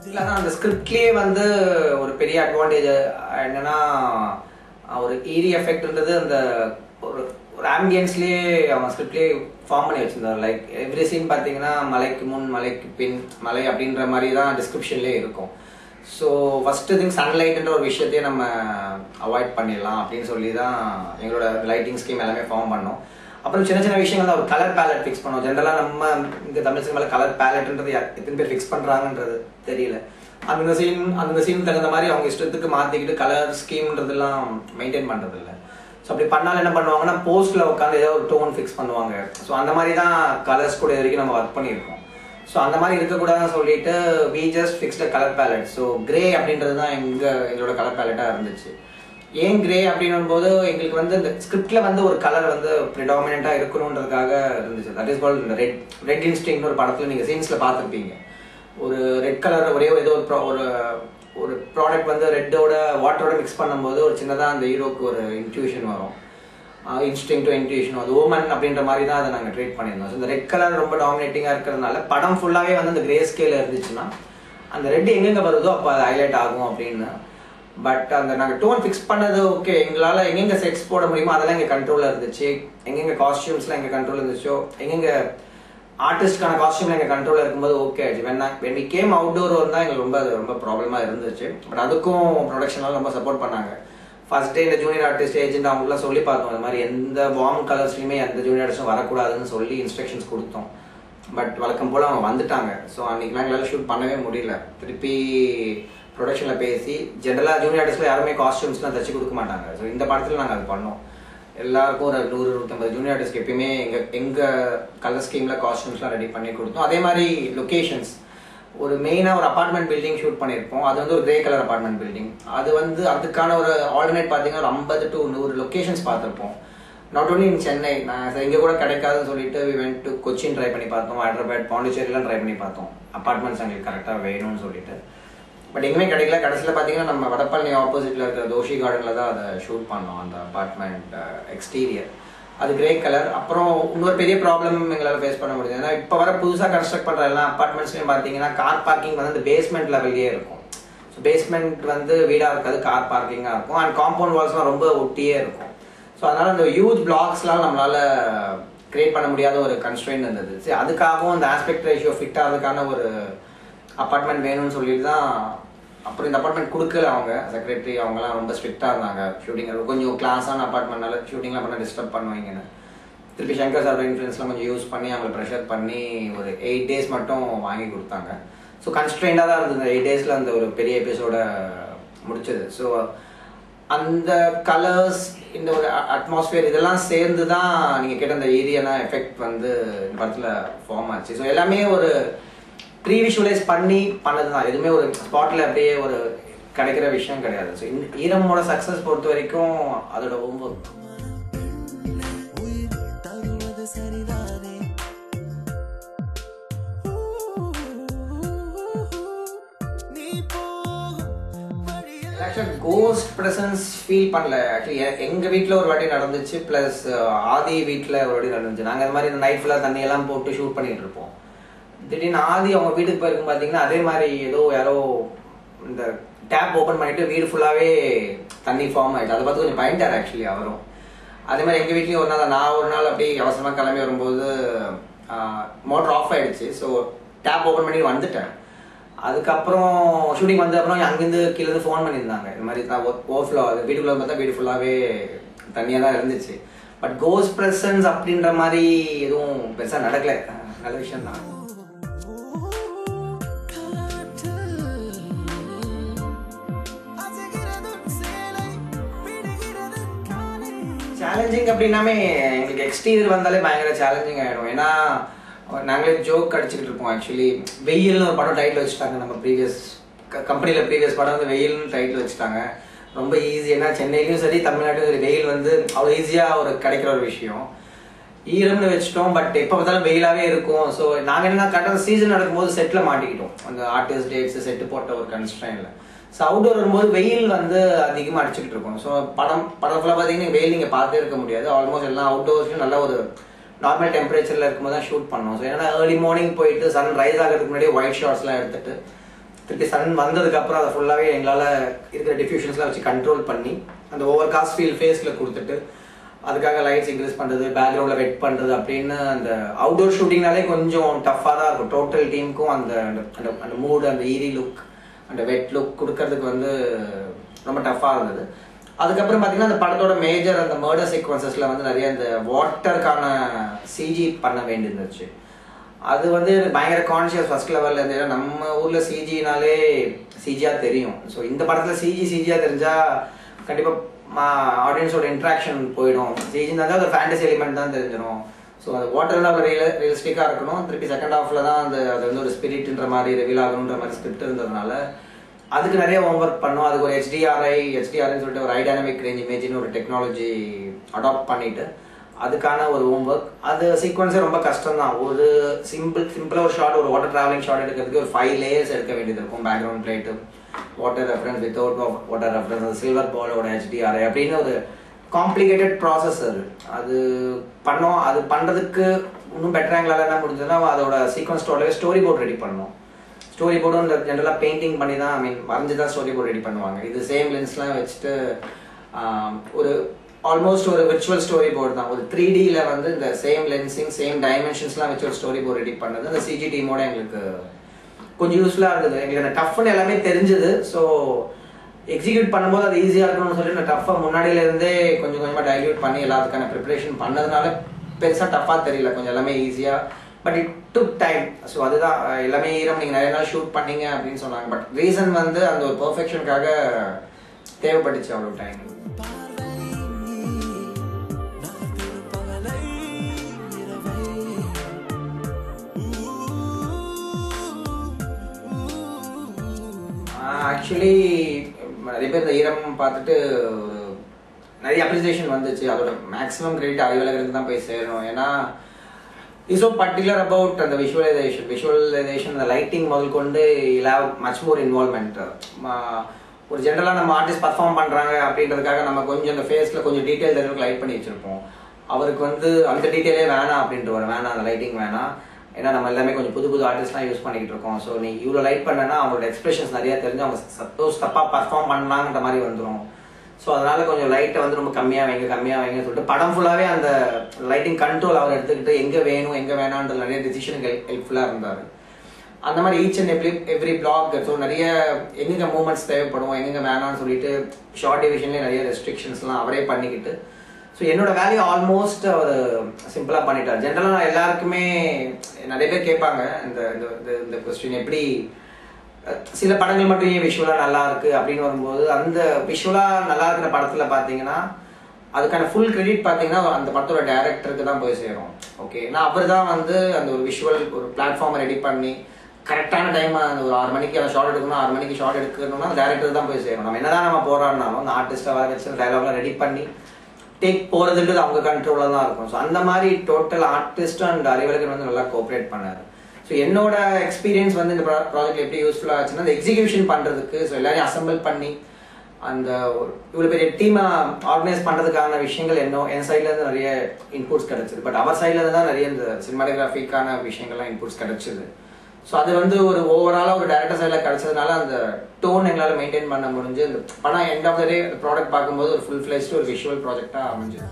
இல்லை தான் அந்த ஸ்கிரிப்ட்லேயே வந்து ஒரு பெரிய அட்வான்டேஜ் என்னன்னா ஒரு ஈரி எஃபெக்ட்ன்றது அந்த ஒரு ஒரு ஆம்பியன்ஸ்லேயே அவங்க ஸ்கிரிப்ட்லேயே ஃபார்ம் பண்ணி வச்சுருந்தார். லைக் எவ்ரி சீன் பார்த்தீங்கன்னா மலைக்கு முன் மலைக்கு பின் மலை அப்படின்ற மாதிரி தான் டிஸ்கிரிப்ஷன்லேயே இருக்கும். ஸோ ஃபஸ்ட்டு திங் சன்லைட்டுன்ற ஒரு விஷயத்தையே நம்ம அவாய்ட் பண்ணிடலாம் அப்படின்னு சொல்லி தான் எங்களோட லைட்டிங் ஸ்கீம் எல்லாமே ஃபார்ம் பண்ணோம். அப்புறம் சின்ன சின்ன விஷயங்கள் தான் ஒரு கலர் பேலட் ஃபிக்ஸ் பண்ணோம். ஜென்ரலாக நம்ம இங்கே தமிழ் சினிமாவில் கலர் பேலட்ன்றது எத்தனை பேர் ஃபிக்ஸ் பண்ணுறாங்கன்றது தெரியல. அந்த சீன் தகுந்த மாதிரி அவங்க இஷ்டத்துக்கு மாற்றிக்கிட்டு கலர் ஸ்கீம்ன்றதெல்லாம் மெயின்டைன் பண்ணுறதில்ல. ஸோ அப்படி பண்ணாலும் என்ன பண்ணுவாங்கன்னா போஸ்ட்டில் உட்காந்து ஏதோ ஒரு டோன் ஃபிக்ஸ் பண்ணுவாங்க. ஸோ அந்த மாதிரி தான் கலர்ஸ் கூட இது வரைக்கும் நம்ம ஒர்க் பண்ணியிருக்கோம். ஸோ அந்த மாதிரி இருக்கக்கூடாதுன்னு சொல்லிட்டு we just fixed colour palette. So grey அப்படின்றது தான் எங்களோட கலர் பேலட்டாக இருந்துச்சு. ஏன் கிரே அப்படின்னும் போது எங்களுக்கு வந்து இந்த ஸ்கிரிப்டில் வந்து ஒரு கலர் வந்து ப்ரிடாமினெண்ட்டாக இருக்கணுன்றதுக்காக இருந்துச்சு. தட் இஸ் கால்ட் இந்த ரெட் இன்ஸ்டிங்க்னு ஒரு படத்தில் நீங்கள் சீன்ஸில் பார்த்துருப்பீங்க. ஒரு ரெட் கலர் ஒரே ஏதோ ஒரு ப்ராடக்ட் வந்து ரெட்டோட வாட்டரோட மிக்ஸ் பண்ணும்போது ஒரு சின்னதாக அந்த ஹீரோக்கு ஒரு இன்ட்யூஷன் வரும். இன்ஸ்டிங் டு இன்ட்யூஷன் அது ஓமன் அப்படின்ற மாதிரி தான் அதை நாங்கள் ட்ரீட் பண்ணியிருந்தோம். ஸோ இந்த ரெட் கலர் ரொம்ப டாமினேட்டிங்காக இருக்கிறதுனால படம் ஃபுல்லாகவே வந்து அந்த கிரே ஸ்கேல இருந்துச்சுன்னா அந்த ரெட் எங்கெங்கே வருதோ அப்போ அது ஹைலைட் ஆகும் அப்படின்னு. பட் அந்த நாங்கள் டோன் ஃபிக்ஸ் பண்ணது ஓகே, எங்களால் எங்கெங்கே செட்ஸ் போட முடியுமோ அதெல்லாம் எங்கள் கண்ட்ரோலில் இருந்துச்சு. எங்கெங்கே காஸ்டியூம்ஸ்லாம் எங்கள் கண்ட்ரோலில் இருந்துச்சோ, எங்கெங்கே ஆர்டிஸ்ட்கான காஸ்டியூம்ல எங்கள் கண்ட்ரோலில் இருக்கும்போது ஓகே ஆச்சு. வென் வி கேம் அவுட்டோர் தான் எங்களுக்கு ரொம்ப ப்ராப்ளமாக இருந்துச்சு. பட் அதுக்கும் ப்ரொடக்ஷனால் ரொம்ப சப்போர்ட் பண்ணாங்க. ஃபர்ஸ்ட் டே இந்த ஜூனியர் ஆர்டிஸ்ட் ஏஜென்ட் அவங்களாம் சொல்லி பார்த்தோம், இந்த மாதிரி எந்த வார்ம் கலர்ஸ்லையுமே எந்த ஜூனியர் ஆர்டிஸ்டும் வரக்கூடாதுன்னு சொல்லி இன்ஸ்ட்ரக்ஷன்ஸ் கொடுத்தோம். பட் வழக்கம் போல் அவங்க வந்துட்டாங்க. ஸோ அன்றைக்கெலாம் எங்களால் ஷூட் பண்ணவே முடியல. திருப்பி ப்ரொடக்ஷனில் பேசி ஜென்ரலாக ஜூனியர் ஆர்டிஸ்ட்டில் யாருமே காஸ்டியூம்ஸ்லாம் தச்சு கொடுக்க மாட்டாங்க. ஸோ இந்த படத்தில் நாங்கள் அது பண்ணோம். எல்லாருக்கும் ஒரு 100-150 ஜூனியர் ஆர்டிஸ்ட்க்கு எப்பயுமே எங்கள் கலர் ஸ்கீமில் காஸ்டியூம்ஸ்லாம் ரெடி பண்ணி கொடுத்தோம். அதே மாதிரி லொக்கேஷன்ஸ் ஒரு மெயினாக ஒரு அப்பார்ட்மெண்ட் பில்டிங் ஷூட் பண்ணியிருப்போம். அது வந்து ஒரு கிரே கலர் அப்பார்ட்மெண்ட் பில்டிங். அது வந்து அதுக்கான ஒரு ஆல்டர்னேட் பார்த்தீங்கன்னா ஒரு 50 to 100 லொக்கேஷன்ஸ் பார்த்துருப்போம். நாட் ஓன்லி இன் சென்னை, நான் இங்கே கூட கிடைக்காதுன்னு சொல்லிட்டு we went to Cochin try பண்ணி பார்த்தோம், ஹைதராபாத், பாண்டிச்சேரிலாம் ட்ரை பண்ணி பார்த்தோம் அப்பார்ட்மெண்ட்ஸ் எங்களுக்கு கரெக்டாக வேணும்னு சொல்லிட்டு. பட் எங்குமே கிடைக்கல. கடைசியில் பார்த்தீங்கன்னா நம்ம வடப்பழனி ஆப்போசிட்டில் இருக்கிற தோஷி கார்டனில் தான் அதை ஷூட் பண்ணோம், அந்த அப்பார்ட்மெண்ட் எக்ஸ்டீரியர். அது கிரே கலர். அப்புறம் இன்னொரு பெரிய ப்ராப்ளம் எங்களால் ஃபேஸ் பண்ண முடியுது. ஏன்னா இப்போ வர புதுசாக கன்ஸ்ட்ரக்ட் பண்ணுற எல்லா அப்பார்ட்மெண்ட்ஸ்லையும் பார்த்தீங்கன்னா கார் பார்க்கிங் வந்து அந்த பேஸ்மெண்ட் லெவல்லே இருக்கும். ஸோ பேஸ்மெண்ட் வந்து வீடாக இருக்காது, கார் பார்க்கிங்காக இருக்கும். அண்ட் காம்பவுண்ட் வால்ஸ்லாம் ரொம்ப ஒட்டியே இருக்கும். ஸோ அதனால் அந்த ஹியூஜ் பிளாக்ஸ்லாம் நம்மளால் கிரியேட் பண்ண முடியாத ஒரு கன்ஸ்ட்ரெயின் இருந்தது. சரி, அதுக்காகவும் அந்த ஆஸ்பெக்ட் ரேஷியோ ஃபிட் ஆகிறதுக்கான ஒரு அப்பார்ட்மெண்ட் வேணும்னு சொல்லிட்டு தான் அப்புறம் இந்த அப்பார்ட்மெண்ட் கொடுக்கல. அவங்க செக்ரட்டரி அவங்கலாம் ரொம்ப ஸ்ட்ரிக்டாக இருந்தாங்க. ஷூட்டிங் கொஞ்சம் கிளாஸான அப்பார்ட்மெண்ட்னால ஷூட்டிங்லாம் பண்ண டிஸ்டர்ப் பண்ணுவீங்கன்னு திருப்பி சங்கர் சார் இன்ஃப்ளூயன்ஸ்லாம் கொஞ்சம் யூஸ் பண்ணி அவங்களை ப்ரெஷர் பண்ணி ஒரு 8 days மட்டும் வாங்கி கொடுத்தாங்க. ஸோ கன்ஸ்ட்ரெயின்டாக தான் இருந்தது. 8 daysல அந்த ஒரு பெரிய எபிசோட முடிச்சது. ஸோ அந்த கலர்ஸ், இந்த ஒரு அட்மாஸ்பியர் இதெல்லாம் சேர்ந்து தான் நீங்கள் கேட்ட அந்த ஏரியானா எஃபெக்ட் வந்து இந்த படத்தில் ஃபார்ம் ஆச்சு. ஸோ எல்லாமே ஒரு ப்ரீ விஷுவலைஸ் பண்ணி பண்ணது தான். எதுவுமே ஒரு ஸ்பாட்டில் அப்படியே ஒரு கிடைக்கிற விஷயம் கிடையாது. ஸோ ஈரமோட சக்ஸஸ் பொறுத்த வரைக்கும் அதோட ரொம்ப கோஸ்ட் பிரசன்ஸ் ஃபீல் பண்ணல. ஆக்சுவலி எங்கள் வீட்டில் ஒரு வாட்டி நடந்துச்சு, ப்ளஸ் ஆதி வீட்டில் ஒரு வாட்டி நடந்துச்சு. நாங்கள் இந்த மாதிரி இந்த நைட் ஃபுல்லாக தண்ணியெல்லாம் போட்டு ஷூட் பண்ணிகிட்டு இருப்போம். திடீர்னு ஆதி அவங்க வீட்டுக்கு போயிருக்கும் பார்த்தீங்கன்னா அதே மாதிரி யாரோ இந்த டேப் ஓப்பன் பண்ணிட்டு வீடு ஃபுல்லாகவே தண்ணி ஃபார்ம் ஆகிடுச்சு. அதை பார்த்து கொஞ்சம் பயந்தார் ஆக்சுவலி அவரும். அதே மாதிரி எங்கள் வீட்லேயும் நான் ஒரு நாள் அப்படியே அவசரமாக கிளம்பி வரும்போது மோட்டர் ஆஃப் ஆகிடுச்சு. ஸோ டேப் ஓப்பன் பண்ணி வந்துட்டேன். அதுக்கப்புறம் ஷூட்டிங் வந்த அப்புறம் அங்கேருந்து கீழே ஃபோன் பண்ணியிருந்தாங்க, இந்த மாதிரி தான் ஓவர்ஃப்ளோ ஆகுது. வீட்டுக்குள்ளே பார்த்தா வீடு ஃபுல்லாகவே தண்ணியாக தான் இருந்துச்சு. பட் கோஸ்ட் பிரசன்ஸ் அப்படின்ற மாதிரி எதுவும் பெருசாக நடக்கலை. நல்ல விஷயம் தான். சேலஞ்சிங் அப்படின்னாமே எங்களுக்கு எக்ஸ்டீரியர் வந்தாலே பயங்கர சேலஞ்சிங் ஆகிடும். ஏன்னா நாங்களே ஜோக் அடிச்சுக்கிட்டு இருப்போம். ஆக்சுவலி வெயில்னு ஒரு படம் டைட்டில் வச்சுட்டாங்க. நம்ம ப்ரீவியஸ் படம் வந்து வெயில்னு டைட்டில் வச்சுட்டாங்க. ரொம்ப ஈஸி. ஏன்னா சென்னையிலையும் சரி தமிழ்நாட்டிலும் சரி வெயில் வந்து அவ்வளோ ஈஸியாக ஒரு கிடைக்கிற ஒரு விஷயம். ஈரம்னு வச்சுட்டோம், பட் எப்போ பார்த்தாலும் வெயிலாகவே இருக்கும். ஸோ நாங்கள் என்ன கரெக்டாக சீசன் நடக்கும்போது செட்டில் மாட்டிக்கிட்டோம். அந்த ஆர்டிஸ்ட் டேட்ஸ் செட்டு போட்ட ஒரு கன்ஸ்ட்ரெயினில். ஸோ அவுட்டோர் வரும்போது வெயில் வந்து அதிகமாக அடிச்சுக்கிட்டு இருக்கும். ஸோ படம் ஃபுல்லாக பார்த்தீங்கன்னா வெயில் நீங்கள் பார்த்தே இருக்க முடியாது. ஆல்மோஸ்ட் எல்லாம் அவுட்டோர்ஸ்லையும் நல்ல ஒரு நார்மல் டெம்பரேச்சரில் இருக்கும்போது தான் ஷூட் பண்ணோம். ஸோ ஏன்னா ஏர்லி மார்னிங் போயிட்டு சன் ரைஸ் ஆகிறதுக்கு முன்னாடியே ஒயிட் ஷார்ட்ஸ்லாம் எடுத்துட்டு திருப்பி சன் வந்ததுக்கப்புறம் அதை ஃபுல்லாகவே எங்களால் இருக்கிற டிஃப்யூஷன்ஸ்லாம் வச்சு கண்ட்ரோல் பண்ணி அந்த ஓவர் காஸ்ட் ஃபேஸில் கொடுத்துட்டு அதுக்காக லைட்ஸ் இன்க்ரீஸ் பண்ணுறது, பேக்ரவுண்டில் வெட் பண்ணுறது அப்படின்னு அந்த அவுட்டோர் ஷூட்டிங்னாலே கொஞ்சம் டஃப்பாக தான் இருக்கும். டோட்டல் டீமுக்கும் அந்த அந்த மூடு, அந்த ஈரி லுக், அந்த வெட் லுக் கொடுக்கறதுக்கு வந்து ரொம்ப டஃப்பாக இருந்தது. அதுக்கப்புறம் பார்த்தீங்கன்னா அந்த படத்தோட மேஜர் அந்த மர்டர் சீக்வன்சஸில் வந்து நிறைய அந்த வாட்டருக்கான சிஜி பண்ண வேண்டியிருந்துச்சு. அது வந்து பயங்கர கான்ஷியஸ் ஃபர்ஸ்ட் லெவலில் இருந்து. ஏன்னா நம்ம ஊரில் சிஜினாலே சிஜியாக தெரியும். ஸோ இந்த படத்தில் சிஜியாக தெரிஞ்சால் கண்டிப்பாக ஆடியன்ஸோட இன்ட்ராக்ஷன் போயிடும். சிஜின்னு தான் ஒரு ஃபேண்டசி எலிமெண்ட் தான் தெரிஞ்சிடும். ஸோ அது வாட்டர் தான் ரியலிஸ்டிக்காக இருக்கணும். திருப்பி செகண்ட் ஹாஃபில் தான் அது வந்து ஒரு ஸ்பிரிட்ன்ற மாதிரி ரிவீல் ஆகணுன்ற மாதிரி ஸ்கிரிப்ட் இருந்ததுனால அதுக்கு நிறைய ஹோம் ஒர்க் பண்ணோம். அதுக்கு ஒரு ஹெச்டிஆர்ஐன்னு சொல்லிட்டு ஒரு ஐடானமிக் ரேஞ்ச் இமேஜின்னு ஒரு டெக்னாலஜி அடாப்ட் பண்ணிட்டு அதுக்கான ஒரு ஹோம் ஒர்க். அது சீக்வன்ஸே ரொம்ப கஷ்டம் தான். ஒரு சிம்பிளாக ஒரு ஷார்ட், ஒரு வாட்டர் டிராவலிங் ஷார்ட் எடுக்கிறதுக்கு ஒரு 5 லேயர்ஸ் எடுக்க வேண்டியது இருக்கும். Background plate, water reference, without water reference, silver பாலோட ஹெச்டிஆர்ஐ அப்படின்னு ஒரு காம்ப்ளிகேட்டட் ப்ராசஸ். அது பண்ணோம். அது பண்ணுறதுக்கு இன்னும் பெட்டராக எங்களால் என்ன முடிஞ்சதுன்னா அதோட சீக்வன்ஸ் ஸ்டோரி போர்ட் ரெடி பண்ணோம். ஸ்டோரி போர்டும் இந்த ஜென்ரலாக பெயிண்டிங் பண்ணி தான் வரைஞ்சி தான் ஸ்டோரி போர்ட் ரெடி பண்ணுவாங்க. இது சேம் லென்ஸ்லாம் வச்சுட்டு ஒரு ஆல்மோஸ்ட் ஒரு விர்ச்சுவல் ஸ்டோரி போர்டு தான். ஒரு 3Dயில் வந்து இந்த சேம் லென்சிங், சேம் டைமென்ஷன்ஸ்லாம் வச்சு ஒரு ஸ்டோரி போர்ட் ரெடி பண்ணது அந்த சிஜி டீமோட எங்களுக்கு கொஞ்சம் யூஸ்ஃபுல்லாக இருந்தது. எங்களுக்கு அந்த டஃப்னு எல்லாமே தெரிஞ்சது. ஸோ எக்ஸிக்யூட் பண்ணும்போது அது ஈஸியாக இருக்கணும்னு சொல்லிட்டு அந்த டஃப்பாக முன்னாடியிலேருந்தே கொஞ்சம் கொஞ்சமாக டைல்யூட் பண்ணி எல்லாத்துக்கான ப்ரிப்பரேஷன் பண்ணதுனால பெருசாக டஃப்பாக தெரியல, கொஞ்சம் எல்லாமே ஈஸியாக. But it took time. So அதுதான் எல்லாமே ஈரம் நீங்கள் நிறைய நாள் ஷூட் பண்ணீங்க அப்படின்னு சொன்னாங்க. பட் ரீசன் வந்து அந்த ஒரு பர்ஃபெக்ஷனுக்காக தேவைப்பட்டுச்சு அவ்வளோ டைம். ஆக்சுவலி நிறைய பேர் இந்த ஈரம் பார்த்துட்டு நிறைய அப்ரிசியேஷன் வந்துச்சு. அதோட மேக்ஸிமம் கிரெடிட் அறிவலகருக்கு தான் போய் சேரணும். ஏன்னா இஸ் ஸோ பர்டிகுலர் அபவுட் அந்த விஷுவலைசேஷன் அந்த லைட்டிங் முதல் கொண்டு இல் ஹேவ் மச் மோர் இன்வால்மெண்ட். ஒரு ஜென்ரலாக நம்ம ஆர்டிஸ்ட் பர்ஃபார்ம் பண்ணுறாங்க அப்படின்றதுக்காக நம்ம கொஞ்சம் அந்த ஃபேஸில் கொஞ்சம் டீட்டெயில் தெரிஞ்சு லைட் பண்ணி வச்சுருப்போம். அவருக்கு வந்து அந்த டீட்டெயிலே வேணாம் அப்படின்ட்டு வேணாம், அந்த லைட்டிங் வேணாம். ஏன்னா நம்ம எல்லாமே கொஞ்சம் புது ஆர்டிஸ்ட்லாம் யூஸ் பண்ணிக்கிட்டு இருக்கோம். ஸோ நீ இவ்வளோ லைட் பண்ணனா அவங்களோட எக்ஸ்பிரஷன்ஸ் நிறையா தெரிஞ்சு அவங்க சப்போஸ் தப்பாக பர்ஃபார்ம் பண்ணலாங்கிற மாதிரி வந்துடும். ஸோ அதனால கொஞ்சம் லைட்டை வந்து ரொம்ப கம்மியாக வைங்கன்னு சொல்லிட்டு படம் ஃபுல்லாகவே அந்த லைட்டிங் கண்ட்ரோல் அவர் எடுத்துக்கிட்டு எங்கே வேணும் எங்கே வேணான்றது நிறைய டிசிஷனுக்கு ஹெல்ப்ஃபுல்லாக இருந்தார். அந்த மாதிரி each and every block. So நிறைய எங்கெங்கே மூமெண்ட்ஸ் தேவைப்படும் எங்கெங்கே வேணான்னு சொல்லிட்டு ஷார்ட் டிவிஷன்லேயே நிறைய ரெஸ்ட்ரிக்ஷன்ஸ்லாம் அவரே பண்ணிக்கிட்டு ஸோ என்னோட வேல்யூ ஆல்மோஸ்ட் அவர் சிம்பிளாக பண்ணிட்டார். ஜென்ரலாக எல்லாருக்குமே நிறைய பேர் கேட்பாங்க இந்த இந்த கொஸ்டின், எப்படி சில படங்கள் மட்டும் ஏன் விஷுவலாக நல்லா இருக்கு அப்படின்னு வரும்போது அந்த விஷுவலாக நல்லா இருக்கிற படத்தில் பார்த்தீங்கன்னா அதுக்கான ஃபுல் கிரெடிட் பார்த்தீங்கன்னா அந்த படத்தோட டைரக்டருக்கு தான் போய் சேரும். ஓகே, ஏன்னா அவர் தான் வந்து அந்த ஒரு விஷுவல் ஒரு பிளாட்ஃபார்மை ரெடி பண்ணி கரெக்டான டைம் அந்த ஒரு 6 மணிக்கு அந்த ஷார்ட் எடுக்கணும், 6 மணிக்கு ஷார்ட் எடுக்கணும்னா அந்த டேரக்டர் தான் போய் சேரும். நம்ம என்னதான் நம்ம போராடினாலும் அந்த ஆர்டிஸ்ட்டை வர வச்சு டைலாக்லாம் ரெடி பண்ணி டேக் போகிறதுன்றது அவங்க கண்ட்ரோலில் தான் இருக்கும். ஸோ அந்த மாதிரி டோட்டல் ஆர்டிஸ்ட் அண்ட் அறிவலகன் வந்து நல்லா கோஆப்ரேட் பண்ணார். ஸோ என்னோட எக்ஸ்பீரியன்ஸ் வந்து இந்த ப்ராஜெக்ட் எப்படி யூஸ்ஃபுல்லாக ஆச்சுன்னா அந்த எக்ஸிக்யூஷன் பண்ணுறதுக்கு, ஸோ எல்லாரையும் அசம்பிள் பண்ணி அந்த இவ்வளோ பெரிய டீமை ஆர்கனைஸ் பண்ணுறதுக்கான விஷயங்கள் என் சைட்லேருந்து நிறைய இன்புட்ஸ் கிடச்சிது. பட் அவர் சைட்லேருந்து தான் நிறைய இந்த சினிமாட்டோகிராஃபிக்கான விஷயங்கள்லாம் இன்புட்ஸ் கிடச்சிது. ஸோ அது வந்து ஒரு ஓவராலாக ஒரு டேரக்டர் சைடில் கிடச்சதுனால அந்த டோன் எங்களால் மெயின்டைன் பண்ண முடிஞ்சு இந்த படம் end of the day product பார்க்கும்போது ஒரு ஃபுல் ஃப்ளெஜ்டு ஒரு விஷுவல் ப்ராஜெக்டாக அமைஞ்சது.